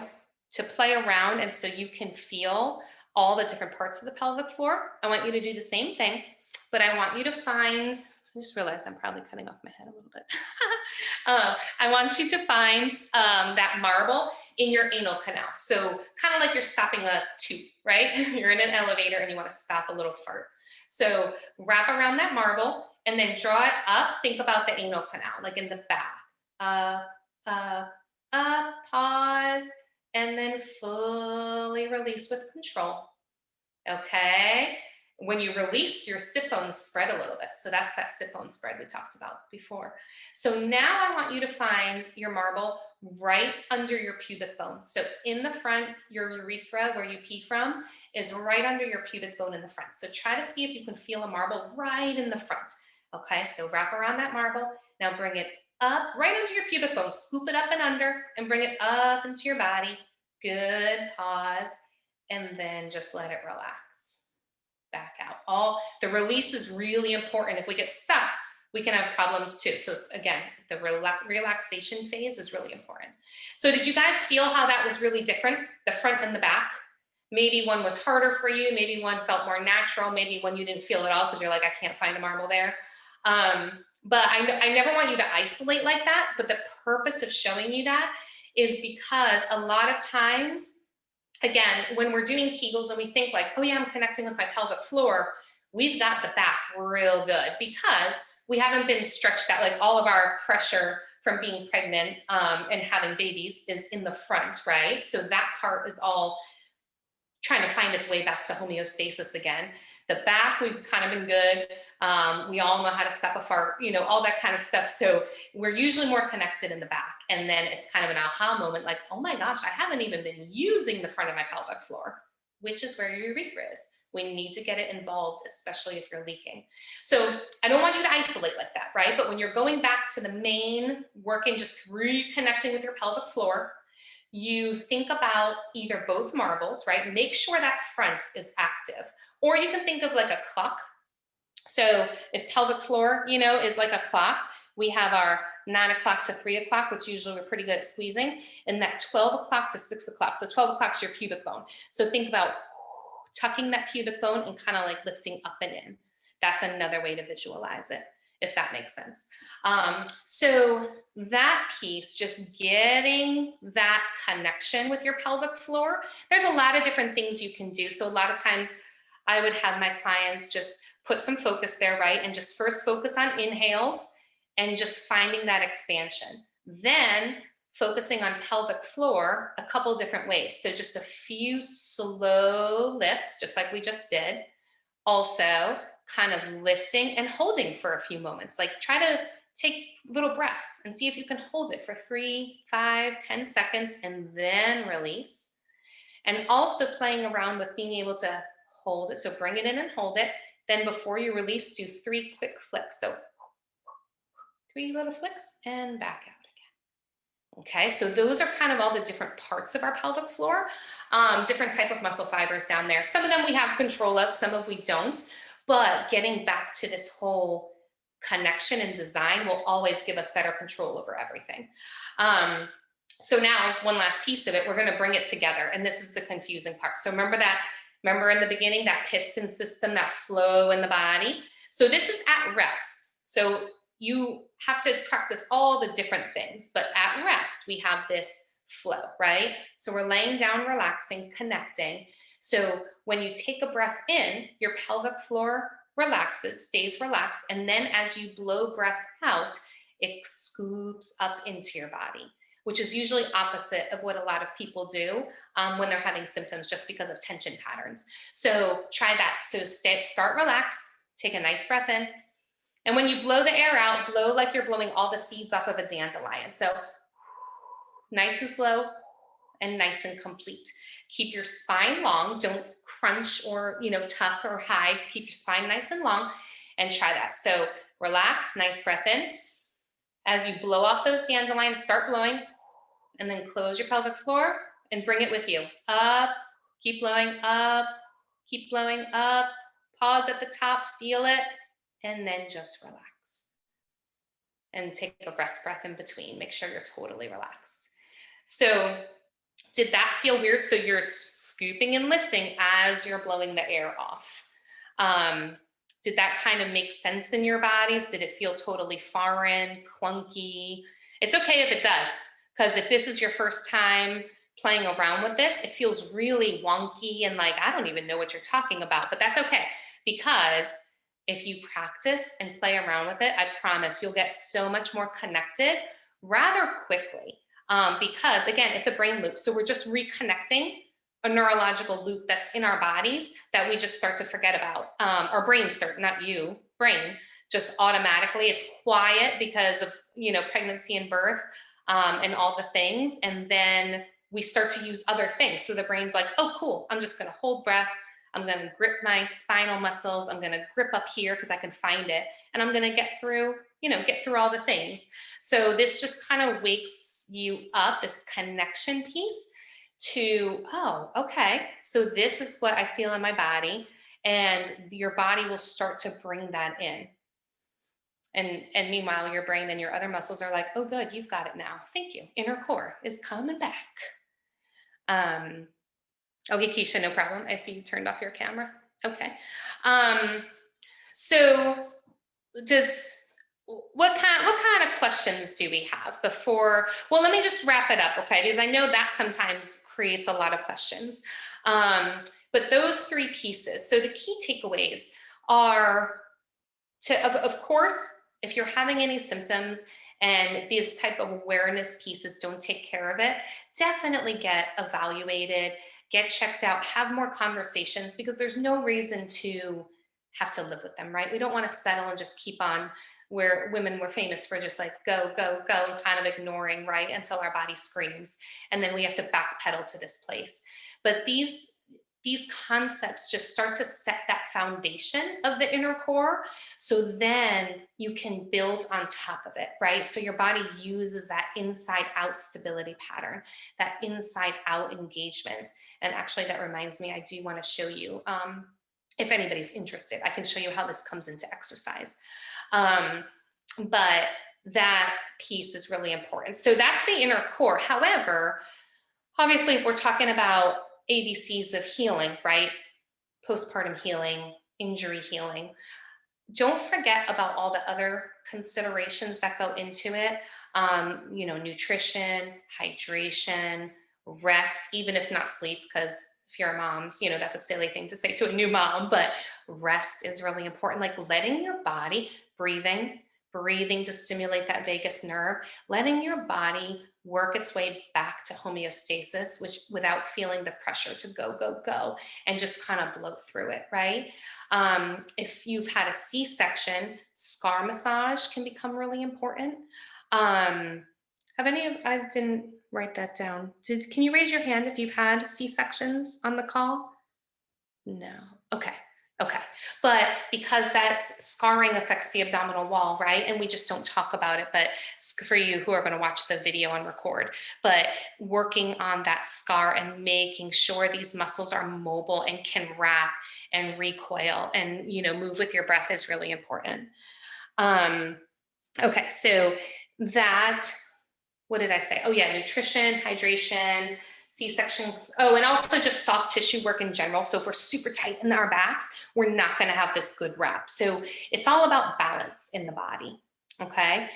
to play around and so you can feel all the different parts of the pelvic floor, I want you to do the same thing, but I want you to find, I just realized I'm probably cutting off my head a little bit. I want you to find that marble in your anal canal. So kind of like you're stopping a tube, right? You're in an elevator and you want to stop a little fart. So wrap around that marble and then draw it up. Think about the anal canal, like in the back. Pause, and then fully release with control. Okay. When you release, your sit bones spread a little bit. So that's that sit bone spread we talked about before. So now I want you to find your marble right under your pubic bone. So in the front, your urethra, where you pee from, is right under your pubic bone in the front. So try to see if you can feel a marble right in the front. Okay, so wrap around that marble. Now bring it up right under your pubic bone. Scoop it up and under and bring it up into your body. Good. Pause. And then just let it relax. Back out. The release is really important. If we get stuck, we can have problems too. So it's, again, the relaxation phase is really important. So did you guys feel how that was really different? The front and the back? Maybe one was harder for you. Maybe one felt more natural. Maybe one you didn't feel at all because you're like, I can't find a marble there. But I never want you to isolate like that. But the purpose of showing you that is because a lot of times, again, when we're doing Kegels and we think like, oh yeah, I'm connecting with my pelvic floor, we've got the back real good because we haven't been stretched out. Like all of our pressure from being pregnant and having babies is in the front, right? So that part is all trying to find its way back to homeostasis again. The back, we've kind of been good. We all know how to stop a fart, all that kind of stuff. So we're usually more connected in the back. And then it's kind of an aha moment like, oh my gosh, I haven't even been using the front of my pelvic floor, which is where your urethra is. We need to get it involved, especially if you're leaking. So I don't want you to isolate like that, right? But when you're going back to the main working, just reconnecting with your pelvic floor, you think about either both marbles, right? Make sure that front is active. Or you can think of like a clock. So if pelvic floor, is like a clock, we have our 9 o'clock to 3 o'clock, which usually we're pretty good at squeezing, and that 12 o'clock to 6 o'clock. So 12 o'clock is your pubic bone. So think about tucking that pubic bone and kind of like lifting up and in. That's another way to visualize it, if that makes sense. So that piece, just getting that connection with your pelvic floor, there's a lot of different things you can do. So a lot of times I would have my clients just put some focus there, right? And just first focus on inhales and just finding that expansion. Then focusing on pelvic floor a couple different ways. So just a few slow lifts, just like we just did. Also kind of lifting and holding for a few moments. Like try to take little breaths and see if you can hold it for 3, 5, 10 seconds and then release. And also playing around with being able to hold it. So bring it in and hold it. Then before you release, do 3 quick flicks. So 3 little flicks and back out again. Okay, so those are kind of all the different parts of our pelvic floor, different type of muscle fibers down there. Some of them we have control of, some of we don't, but getting back to this whole connection and design will always give us better control over everything. So now one last piece of it, we're going to bring it together. And this is the confusing part. So remember in the beginning, that piston system, that flow in the body. So this is at rest. So you have to practice all the different things, but at rest, we have this flow, right? So we're laying down, relaxing, connecting. So when you take a breath in, your pelvic floor relaxes, stays relaxed. And then as you blow breath out, it scoops up into your body, which is usually opposite of what a lot of people do when they're having symptoms just because of tension patterns. So try that. So start relaxed, take a nice breath in. And when you blow the air out, blow like you're blowing all the seeds off of a dandelion. So nice and slow and nice and complete. Keep your spine long. Don't crunch or, tuck or hide. Keep your spine nice and long and try that. So relax, nice breath in. As you blow off those dandelions, start blowing, and then close your pelvic floor and bring it with you. Up, keep blowing up, keep blowing up. Pause at the top, feel it, and then just relax. And take a rest breath in between. Make sure you're totally relaxed. So did that feel weird? So you're scooping and lifting as you're blowing the air off. Did that kind of make sense in your bodies? Did it feel totally foreign, clunky? It's okay if it does, because if this is your first time playing around with this, it feels really wonky and like, I don't even know what you're talking about, but that's okay, because if you practice and play around with it, I promise you'll get so much more connected rather quickly. Because again, it's a brain loop. So we're just reconnecting a neurological loop that's in our bodies that we just start to forget about. Our brains start, not you, brain, just automatically. It's quiet because of, pregnancy and birth and all the things. And then we start to use other things. So the brain's like, oh, cool, I'm just going to hold breath. I'm going to grip my spinal muscles. I'm going to grip up here because I can find it. And I'm going to get through all the things. So this just kind of wakes you up, this connection piece to, oh, okay, so this is what I feel in my body. And your body will start to bring that in. And meanwhile, your brain and your other muscles are like, oh, good, you've got it now. Thank you. Inner core is coming back. Okay, Keisha, no problem. I see you turned off your camera. Okay. So what kind of questions do we have before? Well, let me just wrap it up, okay? Because I know that sometimes creates a lot of questions. But those three pieces. So the key takeaways are of course, if you're having any symptoms and these type of awareness pieces don't take care of it, definitely get evaluated, get checked out, have more conversations, because there's no reason to have to live with them, right? We don't want to settle and just keep on where women were famous for just like go, go, go, and kind of ignoring, right, until our body screams. And then we have to backpedal to this place. But these concepts just start to set that foundation of the inner core. So then you can build on top of it, right? So your body uses that inside out stability pattern, that inside out engagement. And actually that reminds me, I do want to show you, if anybody's interested, I can show you how this comes into exercise. But that piece is really important. So that's the inner core. However, obviously, if we're talking about ABCs of healing, right? Postpartum healing, injury healing. Don't forget about all the other considerations that go into it. Nutrition, hydration, rest, even if not sleep, because if you're a mom, that's a silly thing to say to a new mom, but rest is really important. Like letting your body, breathing to stimulate that vagus nerve, letting your body work its way back to homeostasis, which without feeling the pressure to go, go, go, and just kind of blow through it, right? If you've had a C-section, scar massage can become really important. I didn't write that down. Can you raise your hand if you've had C-sections on the call? No. Okay. But because that's scarring affects the abdominal wall, right? And we just don't talk about it, but for you who are going to watch the video and record, but working on that scar and making sure these muscles are mobile and can wrap and recoil and, move with your breath is really important. Okay. So what did I say? Oh yeah. Nutrition, hydration, C-section. Oh, and also just soft tissue work in general. So if we're super tight in our backs, we're not going to have this good wrap. So it's all about balance in the body. Okay.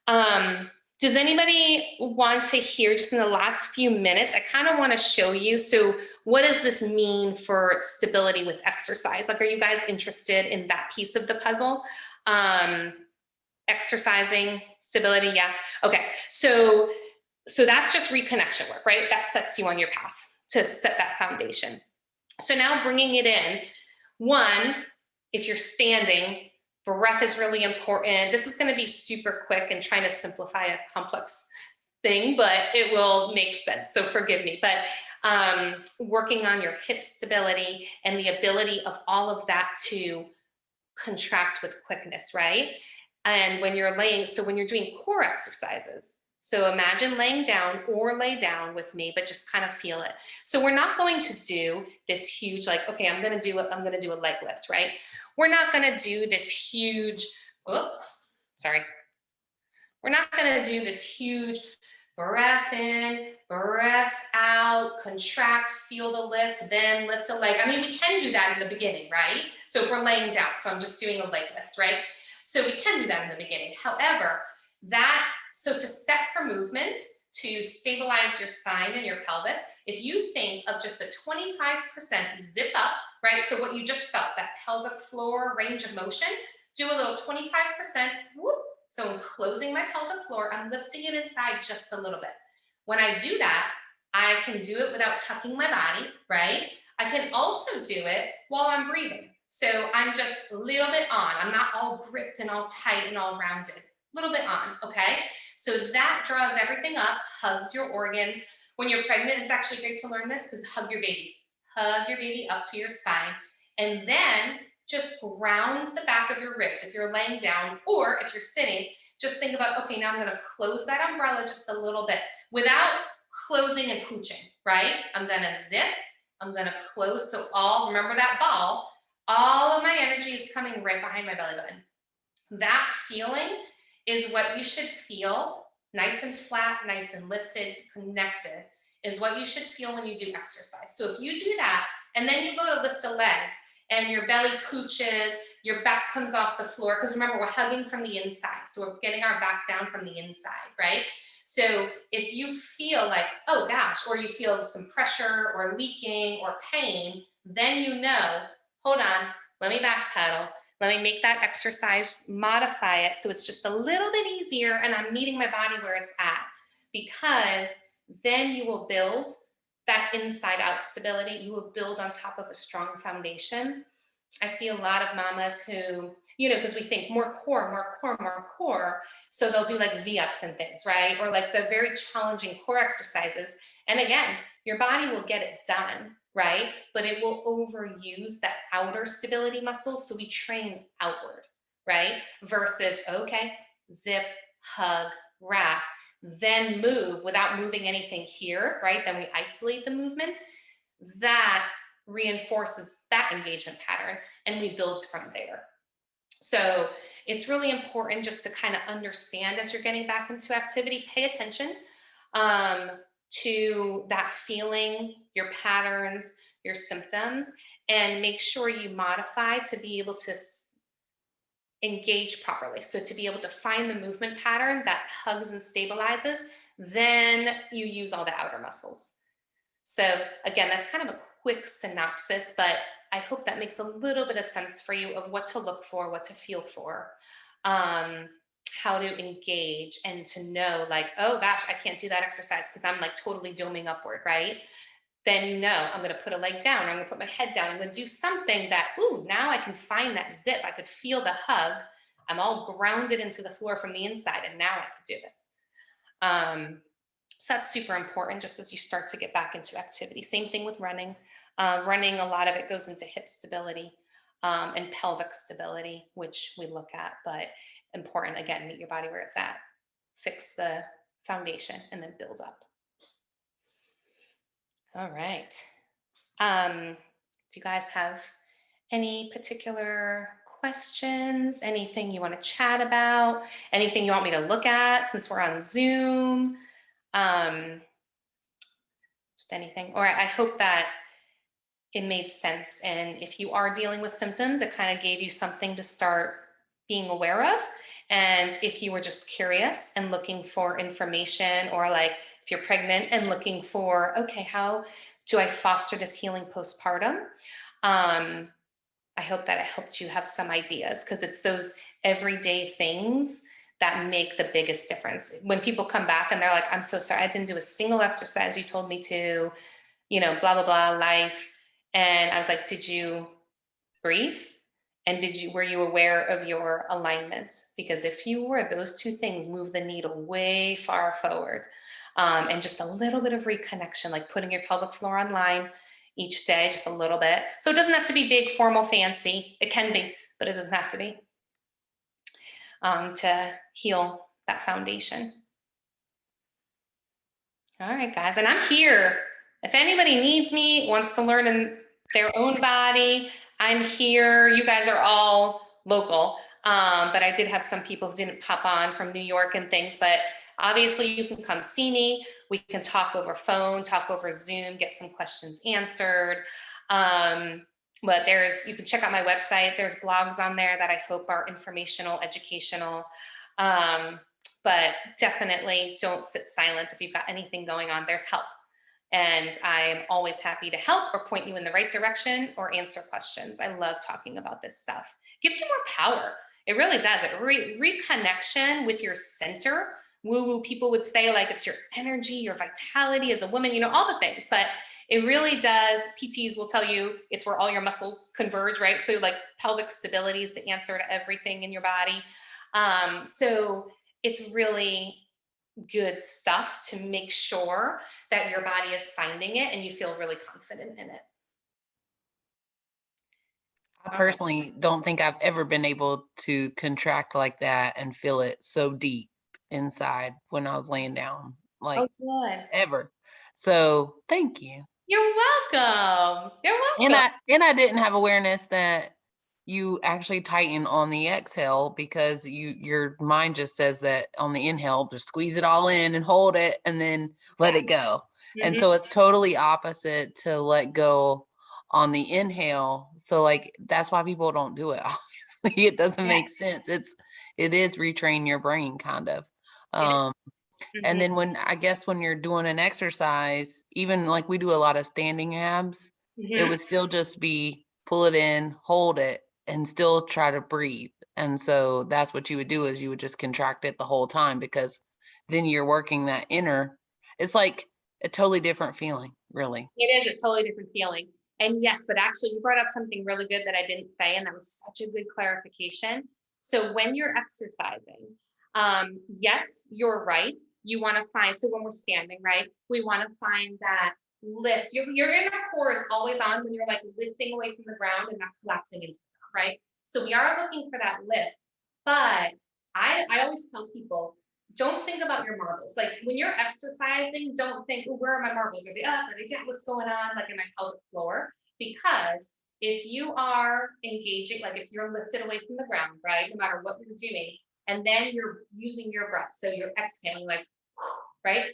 Does anybody want to hear just in the last few minutes? I kind of want to show you. So what does this mean for stability with exercise? Like, are you guys interested in that piece of the puzzle? Exercising, stability. Yeah. Okay. So that's just reconnection work, right? That sets you on your path to set that foundation. So now bringing it in, one, if you're standing, breath is really important. This is going to be super quick and trying to simplify a complex thing, but it will make sense. So forgive me, but working on your hip stability and the ability of all of that to contract with quickness, right? And when you're when you're doing core exercises, so imagine laying down or lay down with me, but just kind of feel it. So we're not going to do this huge, like, okay, I'm going to do a leg lift, right? We're not going to do this huge, we're not going to do this huge breath in, breath out, contract, feel the lift, then lift a leg. I mean, we can do that in the beginning, right? So if we're laying down, so I'm just doing a leg lift, right? So we can do that in the beginning. However, so to set for movement, to stabilize your spine and your pelvis, if you think of just a 25% zip up, right? So what you just felt, that pelvic floor range of motion, do a little 25% whoop. So I'm closing my pelvic floor, I'm lifting it inside just a little bit. When I do that, I can do it without tucking my body, right? I can also do it while I'm breathing. So I'm just a little bit on. I'm not all gripped and all tight and all rounded. A little bit on, okay? So that draws everything up, hugs your organs. When you're pregnant, it's actually great to learn this because hug your baby. Hug your baby up to your spine. And then just ground the back of your ribs if you're laying down, or if you're sitting, just think about, okay, now I'm gonna close that umbrella just a little bit without closing and pooching, right? I'm gonna zip, I'm gonna close, so remember that ball, all of my energy is coming right behind my belly button. That feeling is what you should feel, nice and flat, nice and lifted, connected, is what you should feel when you do exercise. So if you do that, and then you go to lift a leg, and your belly pooches, your back comes off the floor, because remember, we're hugging from the inside. So we're getting our back down from the inside, right? So if you feel like, oh gosh, or you feel some pressure or leaking or pain, then you know, hold on, let me backpedal. Let me make that exercise, modify it so it's just a little bit easier and I'm meeting my body where it's at. Because then you will build that inside out stability. You will build on top of a strong foundation. I see a lot of mamas who, because we think more core, more core, more core. So they'll do like V-ups and things, right? Or like the very challenging core exercises. And again, your body will get it done, right? But it will overuse that outer stability muscles. So we train outward, right? Versus, okay, zip, hug, wrap, then move without moving anything here, right? Then we isolate the movement. That reinforces that engagement pattern and we build from there. So it's really important just to kind of understand as you're getting back into activity, pay attention to that feeling, your patterns, your symptoms, and make sure you modify to be able to engage properly. So to be able to find the movement pattern that hugs and stabilizes, then you use all the outer muscles. So again, that's kind of a quick synopsis, but I hope that makes a little bit of sense for you of what to look for, what to feel for, how to engage, and to know like, oh gosh, I can't do that exercise because I'm like totally doming upward, right? Then I'm going to put a leg down, or I'm going to put my head down. I'm going to do something that, now I can find that zip. I could feel the hug. I'm all grounded into the floor from the inside, and now I could do it. So that's super important just as you start to get back into activity. Same thing with running. Running, a lot of it goes into hip stability and pelvic stability, which we look at, but important, again, meet your body where it's at. Fix the foundation and then build up. All right. Do you guys have any particular questions? Anything you want to chat about? Anything you want me to look at since we're on Zoom? Just anything. Or I hope that it made sense. And if you are dealing with symptoms, it kind of gave you something to start being aware of. And if you were just curious and looking for information, or like if you're pregnant and looking for, okay, how do I foster this healing postpartum? I hope that it helped you have some ideas, because it's those everyday things that make the biggest difference. When people come back and they're like, I'm so sorry, I didn't do a single exercise you told me to, blah, blah, blah, life. And I was like, did you breathe? And were you aware of your alignments? Because if you were, those two things move the needle way far forward. And just a little bit of reconnection, like putting your pelvic floor on line each day, just a little bit. So it doesn't have to be big, formal, fancy. It can be, but it doesn't have to be. to heal that foundation. All right, guys, and I'm here. If anybody needs me, wants to learn in their own body, I'm here. You guys are all local, but I did have some people who didn't pop on from New York and things, but obviously you can come see me. We can talk over phone, talk over Zoom, get some questions answered. But you can check out my website. There's blogs on there that I hope are informational, educational. But definitely don't sit silent if you've got anything going on. There's help. And I'm always happy to help or point you in the right direction or answer questions. I love talking about this stuff. It gives you more power. It really does. It reconnection with your center. Woo-woo people would say like it's your energy, your vitality as a woman, you know, all the things. But it really does. PTs will tell you it's where all your muscles converge, right? So like pelvic stability is the answer to everything in your body. So it's really good stuff to make sure that your body is finding it and you feel really confident in it. I personally don't think I've ever been able to contract like that and feel it so deep inside when I was laying down, like good. ever. So thank you. You're welcome. You're welcome. And I didn't have awareness that you actually tighten on the exhale because your mind just says that on the inhale, just squeeze it all in and hold it and then let it go. And so it's totally opposite to let go on the inhale. So like, that's why people don't do it. Obviously, it doesn't make sense. It is retrain your brain kind of. And then when you're doing an exercise, even like we do a lot of standing abs, it would still just be pull it in, hold it, and still try to breathe. And so that's what you would do is you would just contract it the whole time because then you're working that inner. It's like a totally different feeling, really. It is a totally different feeling. And yes, but actually you brought up something really good that I didn't say, and that was such a good clarification. So when you're exercising, yes, you're right. You want to find, so when we're standing, right, we want to find that lift. Your inner core is always on when you're like lifting away from the ground and not collapsing into the ground, right? So we are looking for that lift. But I always tell people, don't think about your marbles. Like when you're exercising, don't think, oh, where are my marbles? Are they up? Are they down? What's going on? Like in my pelvic floor? Because if you are engaging, like if you're lifted away from the ground, right, no matter what you're doing, and then you're using your breath, so you're exhaling like, right?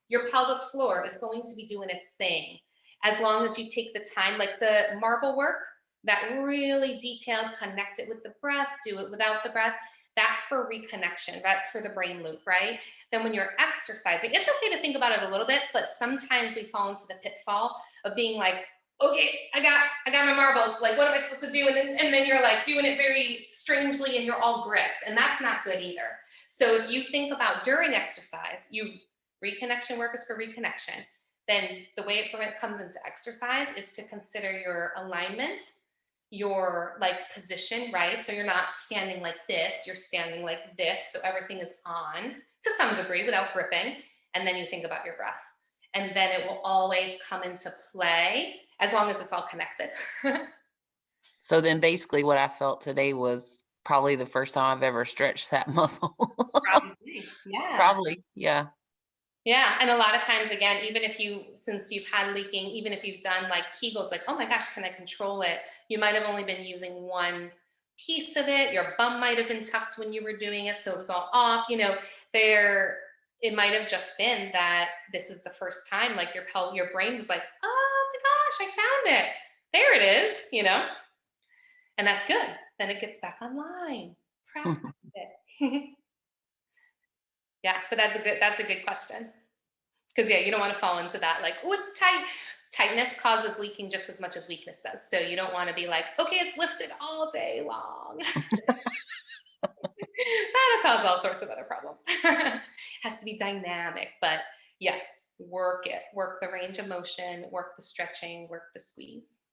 Your pelvic floor is going to be doing its thing as long as you take the time, like the marble work, that really detailed, connect it with the breath, do it without the breath. That's for reconnection. That's for the brain loop, right? Then when you're exercising, it's okay to think about it a little bit, but sometimes we fall into the pitfall of being like, okay, I got my marbles. Like, what am I supposed to do? And then you're like doing it very strangely and you're all gripped. And that's not good either. So if you think about during exercise, reconnection work is for reconnection. Then the way it comes into exercise is to consider your alignment, your like position, right? So you're not standing like this, you're standing like this. So everything is on to some degree without gripping. And then you think about your breath. And then it will always come into play as long as it's all connected. So then basically what I felt today was probably the first time I've ever stretched that muscle. Probably, yeah. Probably, yeah. Yeah, and a lot of times, again, since you've had leaking, even if you've done like Kegels, like, oh my gosh, can I control it? You might have only been using one piece of it. Your bum might have been tucked when you were doing it, so it was all off. It might have just been that this is the first time, like your brain was like, oh my gosh, I found it. There it is, and that's good. Then it gets back online. Practice it. Yeah, but that's a good question. Because you don't want to fall into that, like, oh, it's tight. Tightness causes leaking just as much as weakness does. So you don't want to be like, okay, it's lifted all day long. That'll cause all sorts of other problems. Has to be dynamic, but yes, work it. Work the range of motion, work the stretching, work the squeeze.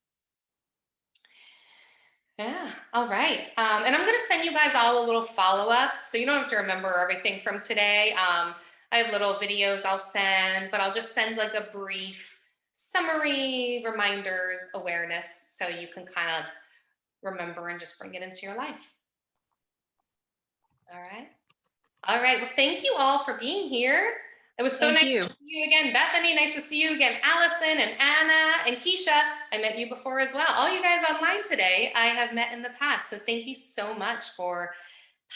Yeah. All right. And I'm going to send you guys all a little follow-up. So you don't have to remember everything from today. I have little videos I'll send, but I'll just send like a brief summary, reminders, awareness, so you can kind of remember and just bring it into your life. All right. All right. Well, thank you all for being here. It was so Thank nice you. to see you again, Bethany. Nice to see you again, Allison and Anna and Keisha. I met you before as well. All you guys online today, I have met in the past. So thank you so much for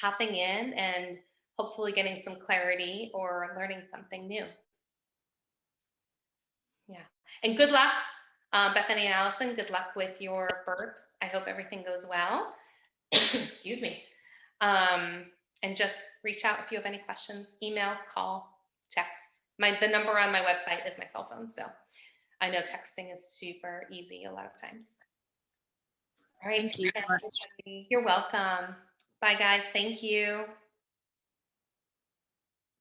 popping in and hopefully getting some clarity or learning something new. Yeah. And good luck, Bethany and Allison. Good luck with your births. I hope everything goes well. Excuse me. And just reach out if you have any questions, email, call, text. The number on my website is my cell phone. So I know texting is super easy a lot of times. All right. Thank you so much. You're welcome. Bye guys. Thank you.